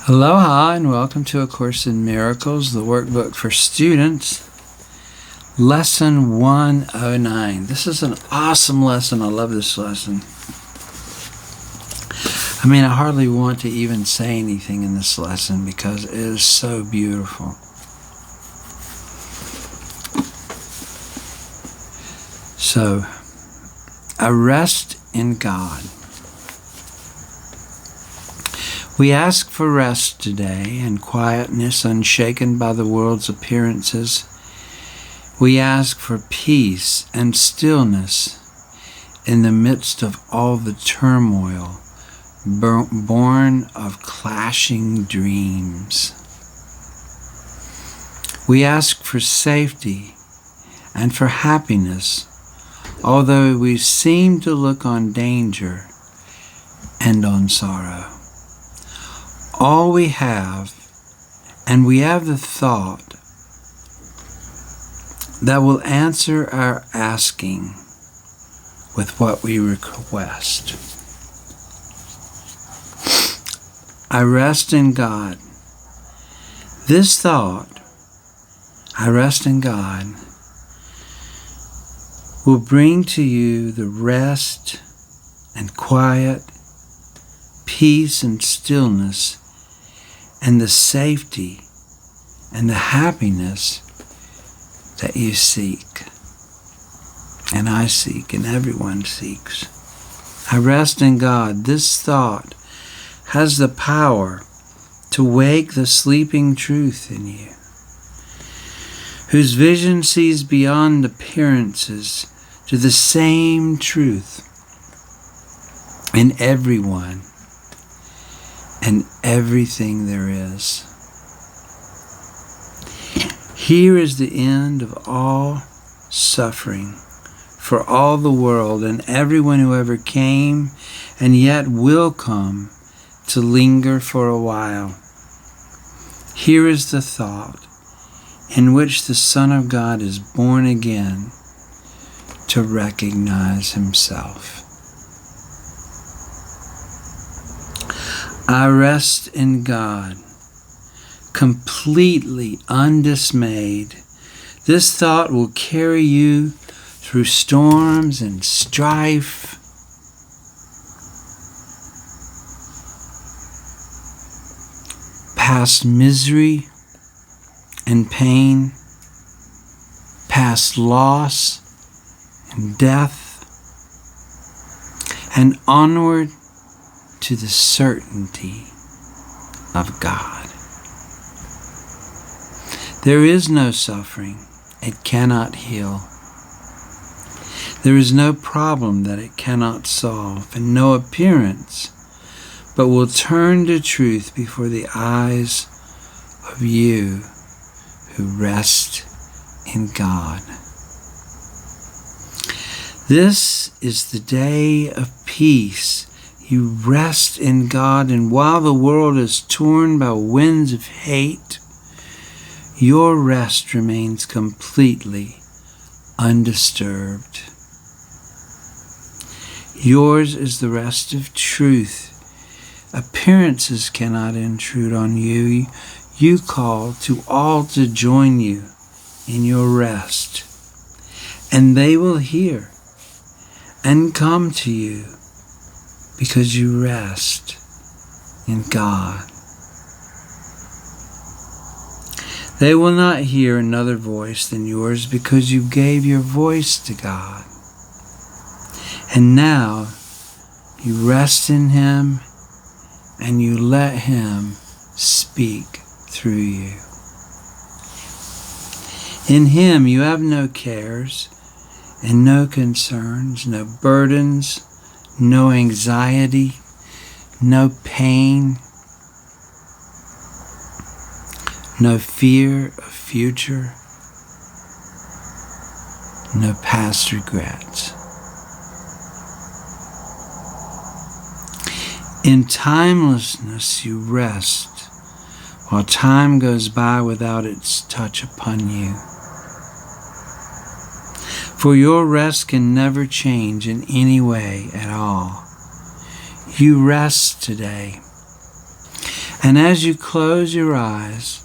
Aloha and welcome to A Course in Miracles, the workbook for students, lesson 109. This is an awesome lesson. I love this lesson. I hardly want to even say anything in this lesson because it is so beautiful. So, I rest in God. We ask for rest today and quietness unshaken by the world's appearances. We ask for peace and stillness in the midst of all the turmoil born of clashing dreams. We ask for safety and for happiness, although we seem to look on danger and on sorrow. All we have, and we have the thought that will answer our asking with what we request. I rest in God. This thought, I rest in God, will bring to you the rest and quiet, peace and stillness, and the safety and the happiness that you seek, and I seek, and everyone seeks. I rest in God. This thought has the power to wake the sleeping truth in you, whose vision sees beyond appearances to the same truth in everyone and everything there is. Here is the end of all suffering for all the world and everyone who ever came and yet will come to linger for a while. Here is the thought in which the Son of God is born again to recognize himself. I rest in God, completely undismayed. This thought will carry you through storms and strife, past misery and pain, past loss and death, and onward to the certainty of God. There is no suffering it cannot heal. There is no problem that it cannot solve, and no appearance but will turn to truth before the eyes of you who rest in God. This is the day of peace. You rest in God, and while the world is torn by winds of hate, your rest remains completely undisturbed. Yours is the rest of truth. Appearances cannot intrude on you. You call to all to join you in your rest, and they will hear and come to you because you rest in God. They will not hear another voice than yours because you gave your voice to God. And now you rest in Him and you let Him speak through you. In Him you have no cares and no concerns, no burdens, no anxiety, no pain, no fear of future, no past regrets. In timelessness you rest, while time goes by without its touch upon you. For your rest can never change in any way at all. You rest today And as you close your eyes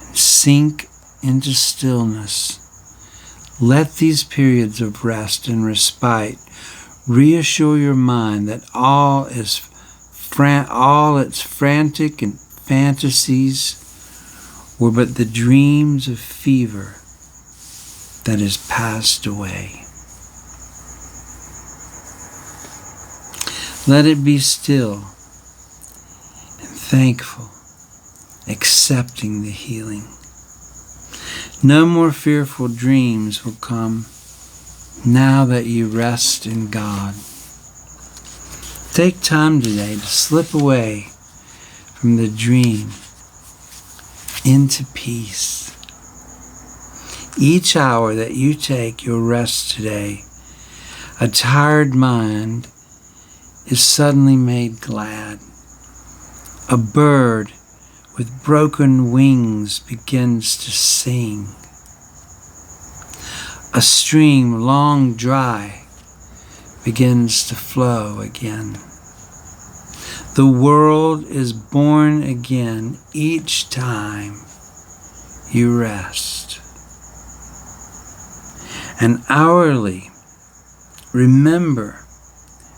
and sink into stillness, let these periods of rest and respite reassure your mind that all its frantic and fantasies were but the dreams of fever that is passed away. Let it be still and thankful, accepting the healing. No more fearful dreams will come now that you rest in God. Take time today to slip away from the dream into peace. Each hour that you take your rest today, a tired mind is suddenly made glad. A bird with broken wings begins to sing. A stream long dry begins to flow again. The world is born again each time you rest. And hourly, remember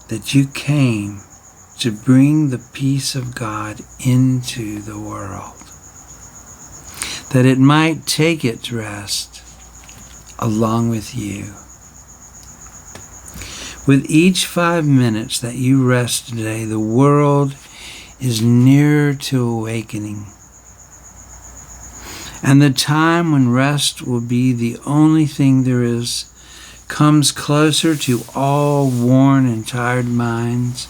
that you came to bring the peace of God into the world, that it might take its rest along with you. With each 5 minutes that you rest today, the world is nearer to awakening. And the time when rest will be the only thing there is comes closer to all worn and tired minds,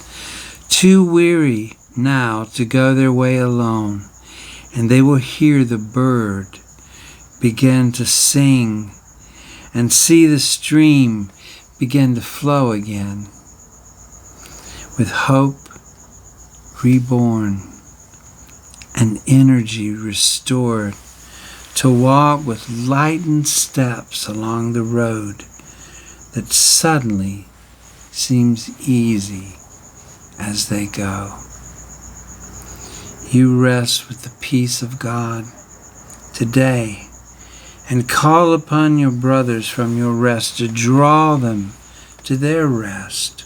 too weary now to go their way alone, and they will hear the bird begin to sing and see the stream begin to flow again, with hope reborn and energy restored to walk with lightened steps along the road that suddenly seems easy as they go. You rest with the peace of God today and call upon your brothers from your rest to draw them to their rest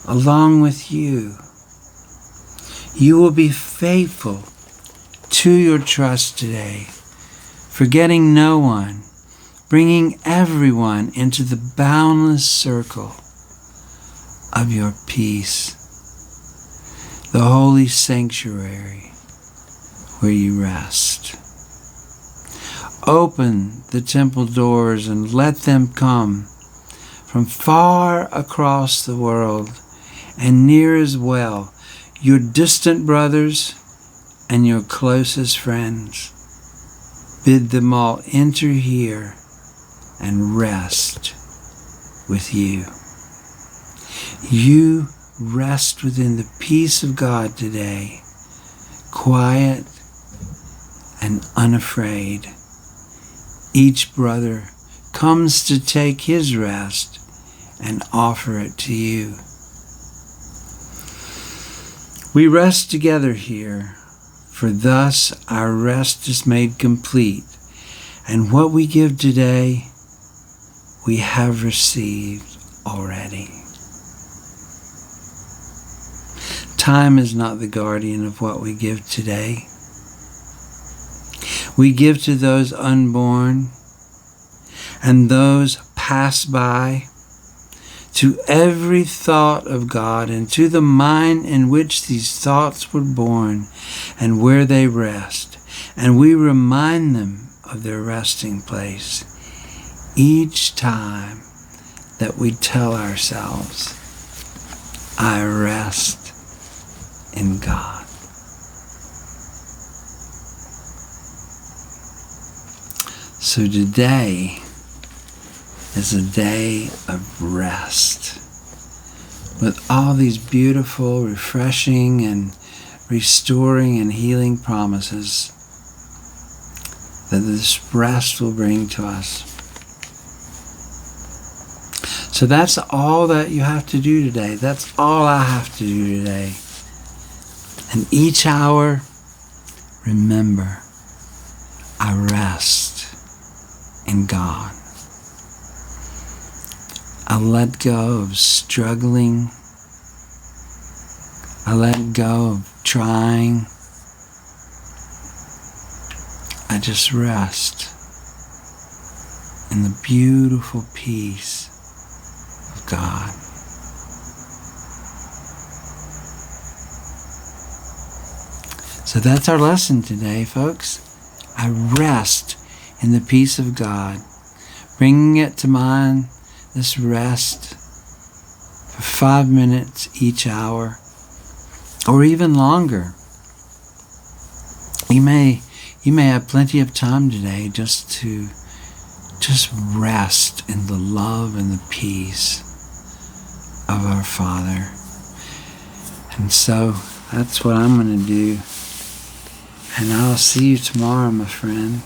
along with you. You will be faithful to your trust today, forgetting no one, bringing everyone into the boundless circle of your peace, the holy sanctuary where you rest. Open the temple doors and let them come from far across the world and near as well, your distant brothers and your closest friends. Bid them all enter here and rest with you. You rest within the peace of God today, quiet and unafraid. Each brother comes to take his rest and offer it to you. We rest together here, for thus our rest is made complete, and what we give today we have received already. Time is not the guardian of what we give today. We give to those unborn and those passed by, to every thought of God and to the mind in which these thoughts were born and where they rest. And we remind them of their resting place each time that we tell ourselves, I rest in God. So today is a day of rest with all these beautiful, refreshing, and restoring and healing promises that this rest will bring to us. So that's all that you have to do today. That's all I have to do today. And each hour remember, I rest in God. I let go of struggling. I let go of trying. I just rest in the beautiful peace of God. So that's our lesson today, folks. I rest in the peace of God, bringing it to mind, this rest for 5 minutes each hour, or even longer. You may have plenty of time today just rest in the love and the peace of our Father. And so that's what I'm going to do. And I'll see you tomorrow, my friend.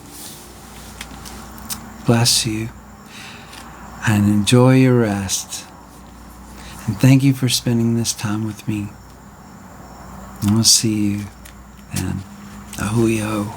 Bless you. And enjoy your rest. And thank you for spending this time with me. And we'll see you then. Ahui ho.